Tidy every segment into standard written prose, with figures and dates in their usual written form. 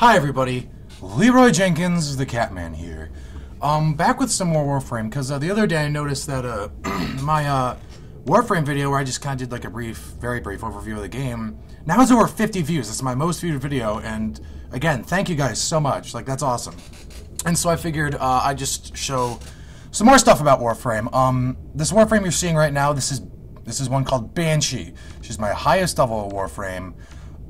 Hi everybody, Leroy Jenkins, the Catman here. Back with some more Warframe, because the other day I noticed that my Warframe video where I just kind of did like a very brief overview of the game, now has over 50 views. It's my most viewed video, and again, thank you guys so much. Like, that's awesome. And so I figured I'd just show some more stuff about Warframe. This Warframe you're seeing right now, this is one called Banshee. She's my highest level of Warframe,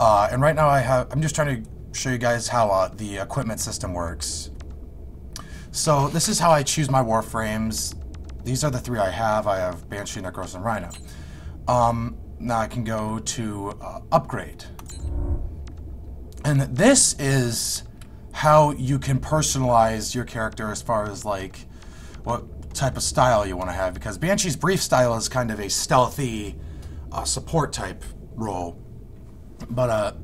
and right now I'm just trying to show you guys how the equipment system works. So this is how I choose my Warframes. These are the three I have. I have Banshee, Necros, and Rhino. Now I can go to upgrade. And this is how you can personalize your character as far as like what type of style you want to have, because Banshee's brief style is kind of a stealthy support type role. But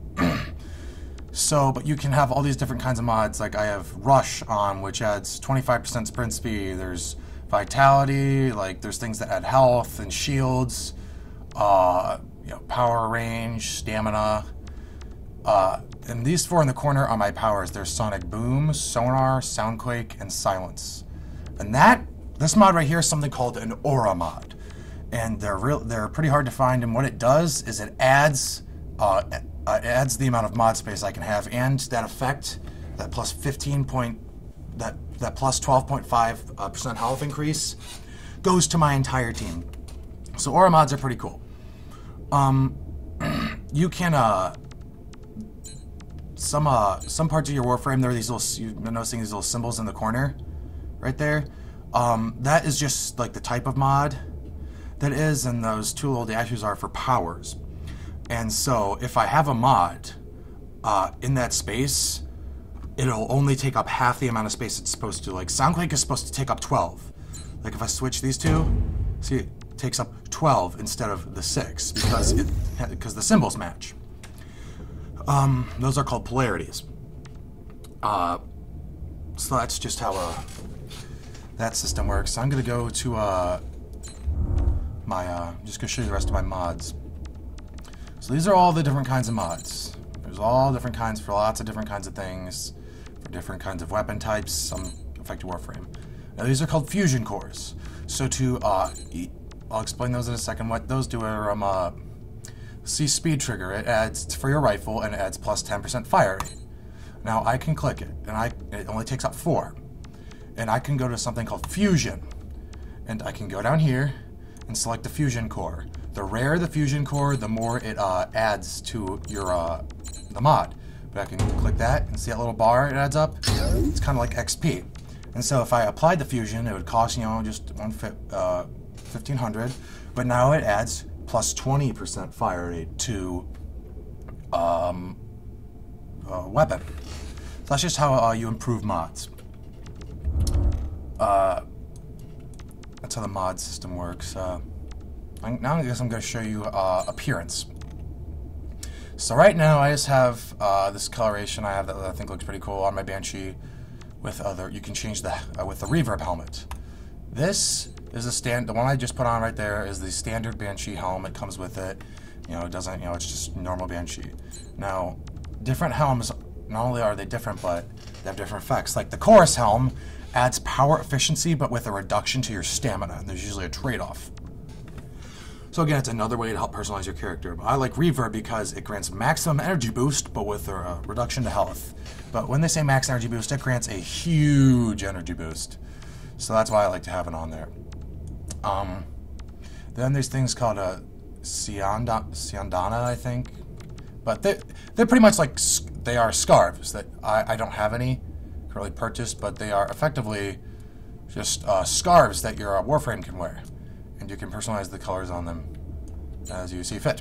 but you can have all these different kinds of mods. Like I have Rush on, which adds 25% sprint speed. There's Vitality, like there's things that add health and shields, power, range, stamina. And these four in the corner are my powers. There's Sonic Boom, Sonar, Soundquake, and Silence. And this mod right here is something called an Aura mod. And they're pretty hard to find, and what it does is it adds the amount of mod space I can have, and that effect, that plus 12.5% health increase, goes to my entire team. So Aura mods are pretty cool. You can some parts of your Warframe, there are these little, you've been noticing these little symbols in the corner, right there. That is just like the type of mod that is, and those two little dashes are for powers. And so if I have a mod in that space, it'll only take up half the amount of space it's supposed to. Like Soundquake is supposed to take up 12. Like if I switch these two, see, it takes up 12 instead of the 6 because the symbols match. Those are called polarities. So that's just how that system works. So I'm gonna go to just gonna show you the rest of my mods. So these are all the different kinds of mods. There's all different kinds for lots of different kinds of things, for different kinds of weapon types, some affect Warframe. Now these are called fusion cores. So I'll explain those in a second. What those do are, see speed trigger, it adds for your rifle and it adds plus 10% fire rate. Now I can click it, and it only takes up 4. And I can go to something called fusion. And I can go down here and select the fusion core. The rarer the fusion core, the more it adds to your the mod. But I can click that and see that little bar it adds up. It's kind of like XP. And so if I applied the fusion, it would cost just 1,500. But now it adds plus 20% fire rate to weapon. So that's just how you improve mods. That's how the mod system works. Now I guess I'm going to show you appearance. So right now I just have this coloration I have that I think looks pretty cool on my Banshee. With you can change with the reverb helmet. This is the one I just put on right there is the standard Banshee helmet. Comes with it. It doesn't. It's just normal Banshee. Now, different helms, not only are they different, but they have different effects. Like the Chorus helm adds power efficiency, but with a reduction to your stamina. And there's usually a trade-off. So again, it's another way to help personalize your character. But I like Reverb because it grants maximum energy boost, but with a reduction to health. But when they say max energy boost, it grants a huge energy boost. So that's why I like to have it on there. Then there's things called Siandana, I think. But they're pretty much like, they are scarves that I don't have any currently purchased, but they are effectively just scarves that your Warframe can wear. And you can personalize the colors on them as you see fit.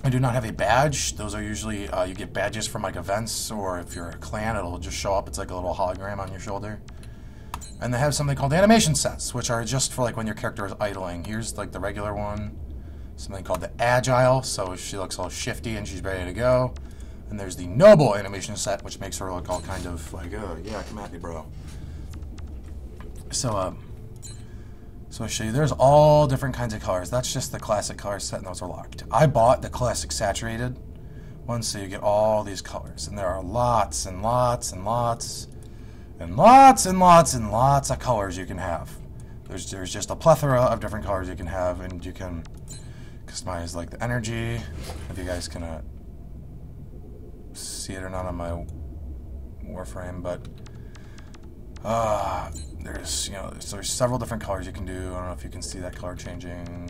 I do not have a badge. Those are usually, you get badges from like events, or if you're a clan, it'll just show up. It's like a little hologram on your shoulder. And they have something called animation sets, which are just for like when your character is idling. Here's like the regular one. Something called the Agile, so she looks all shifty and she's ready to go. And there's the Noble animation set, which makes her look all kind of like, oh yeah, come at me, bro. So I'll show you, there's all different kinds of colors. That's just the classic color set, and those are locked. I bought the classic saturated, Once, so you get all these colors, and there are lots and lots and lots and lots and lots and lots of colors you can have. There's just a plethora of different colors you can have, and you can customize like the energy. If you guys can see it or not on my Warframe, but there's there's several different colors you can do. I don't know if you can see that color changing.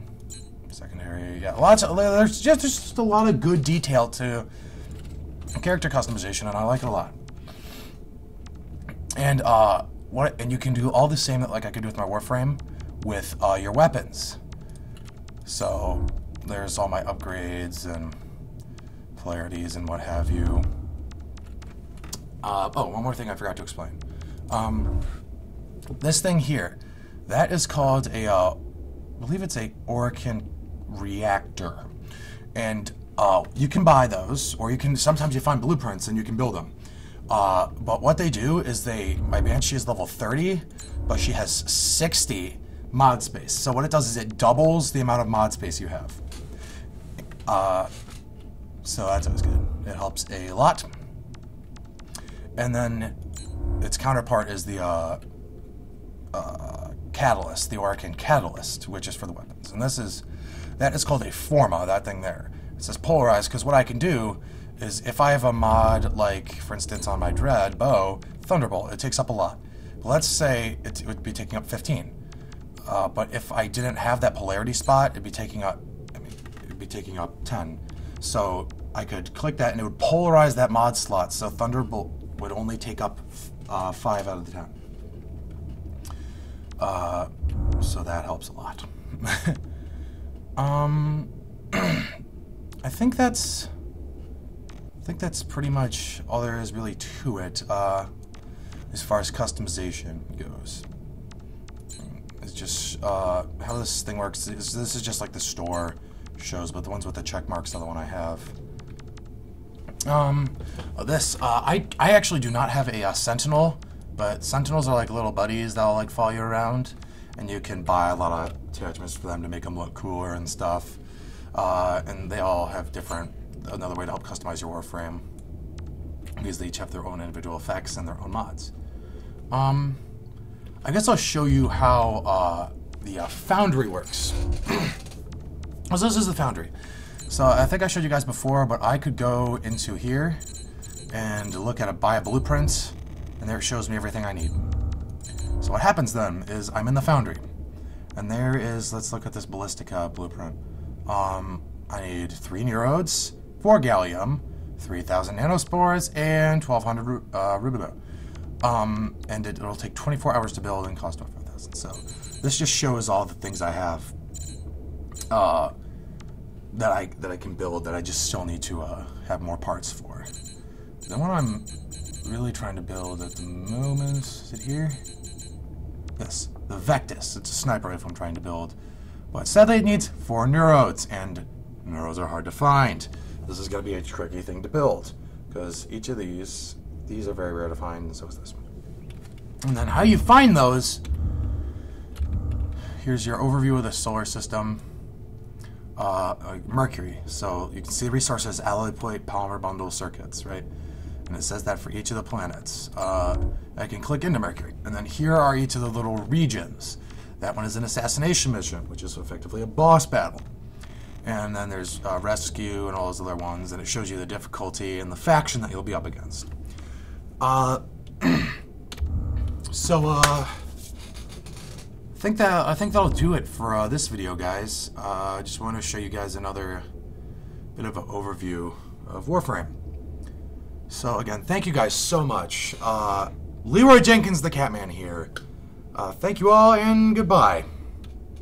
Secondary, yeah, there's just a lot of good detail to character customization, and I like it a lot. And and you can do all the same that like I could do with my Warframe with your weapons. So there's all my upgrades and polarities and what have you. Oh, one more thing I forgot to explain. This thing here, that is called a, I believe it's a Oricon Reactor. And you can buy those, or you can, sometimes you find blueprints and you can build them. But what they do is my Banshee is level 30, but she has 60 mod space. So what it does is it doubles the amount of mod space you have. So that's always good. It helps a lot. And then its counterpart is the Catalyst, the Oricon Catalyst, which is for the weapons. And that is called a Forma, that thing there. It says polarized because what I can do is if I have a mod, like for instance on my Dread bow, Thunderbolt, it takes up a lot. But let's say it would be taking up 15. But if I didn't have that polarity spot, it'd be taking up 10. So I could click that and it would polarize that mod slot, so Thunderbolt would only take up 5 out of the 10. So that helps a lot. I think that's pretty much all there is really to it as far as customization goes. It's just how this thing works. This is just like the store shows, but the ones with the check marks are the one I have. I actually do not have a Sentinel, but Sentinels are like little buddies that'll like follow you around, and you can buy a lot of attachments for them to make them look cooler and stuff. And they all have another way to help customize your Warframe, because they each have their own individual effects and their own mods. I guess I'll show you how the Foundry works. So this is the Foundry. So I think I showed you guys before, but I could go into here and look at buy a blueprint, and there it shows me everything I need. So what happens then is I'm in the Foundry, and there is, let's look at this Ballistica blueprint. I need 3 Neurodes, 4 Gallium, 3,000 Nanospores, and 1,200 Rubido. And it'll take 24 hours to build and cost over 5,000. So this just shows all the things I have that I can build that I just still need to have more parts for. Then what I'm really trying to build at the moment, is it here? Yes, the Vectis. It's a sniper rifle I'm trying to build. But sadly it needs 4 Neurodes, and Neurodes are hard to find. This is going to be a tricky thing to build, because each of these are very rare to find, and so is this one. And then how you find those, here's your overview of the solar system. Mercury. So you can see the resources, alloy plate, polymer bundle, circuits, right? And it says that for each of the planets. I can click into Mercury, and then here are each of the little regions. That one is an assassination mission, which is effectively a boss battle. And then there's rescue and all those other ones, and it shows you the difficulty and the faction that you'll be up against. I think that'll do it for this video, guys. I just want to show you guys another bit of an overview of Warframe. So again, thank you guys so much. Leroy Jenkins, the Catman here. Thank you all, and goodbye.